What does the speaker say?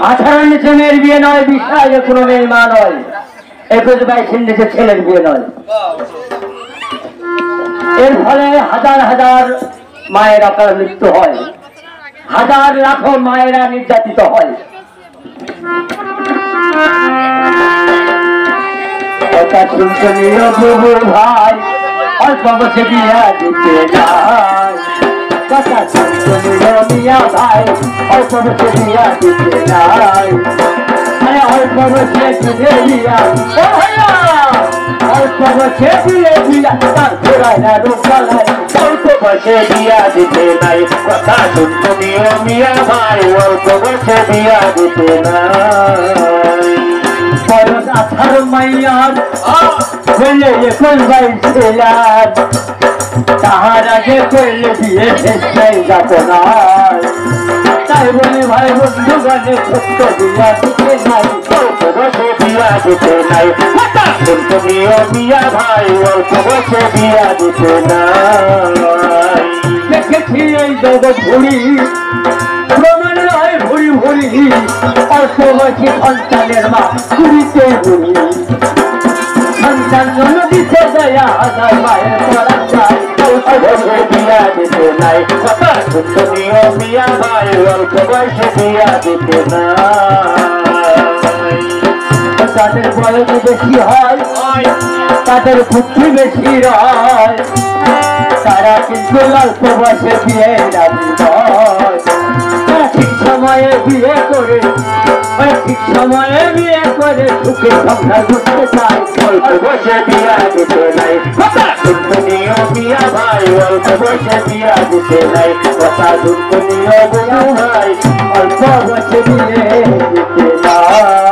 18 নিচে মেয়ের বিয়ে নয়, 20 আগে কোনো মেয়ের মা নয়, 21-22 নিচে ছেলের বিয়ে নয়। এর ফলে হাজার হাজার মায়ের অকাল মৃত্যু হয়, হাজার লাখো মায়েরা নির্যাতিত হয়। কথা শুনছনীয় প্রভু ভাই, অল্প বসে বিয়া দিতে যায়। কথা শুনছনীয় মিয়া ভাই, অল্প বসে বিয়া দিতে যায়। আরে অল্প বসে দিলে বিয়া, ও ভাইয়া অল্প বসে দিলে বিয়া, তার ঘোরায় না রোগালায়। অল্প বসে বিয়া দিতে নাই, কথা শুনছনীয় মিয়া ভাই, অল্প বসে বিয়া দিতে নাই। বয়স 18 মাইয়ার হইলে 21-22 ছেলার, তাহার আগে করলে বিয়ে শেষ যাত না। তাই বলে ভাই বন্ধু গানে ছোট্ট বিয়া দিতে নাই, অল্প বসে বিয়া দিতে নাই, কথা শুনছনীয় মিয়া ভাই, অল্প বসে বিয়া দিতে নাই। দেখেছি এই জগৎ ঘুরি, প্রমাণ হয় ভুরি ভুরি, অল্প বয়সী সন্তানের মা ঘুরিতে ঘুরি। সন্তান জন্য দিতে দয়া, হাজার মায়ের পড়া যায়। অল্প বসে বিয়া দিতে নাই, কথা শুনছনীয় মিয়া ভাই, অল্প বসে বিয়া দিতে নাই। তাদের বয়স বেশি হয়, তাদের বুদ্ধি বেশি হয়, তারা কিন্তু অল্প বয়সে বিয়ে রাজি নয়। তারা ঠিক সময়ে বিয়ে করে, ঠিক সময়ে বিয়ে করে সুখে সংসার করতে চায়। অল্প বসে বিয়া দিতে নাই, কথা শুনছনীয় মিয়া ভাই, অল্প বসে বিয়া দিতে নাই, কথা শুনছনীয় মিয়া ভাই, অল্প বয়সে বিয়ে দিতে চায়।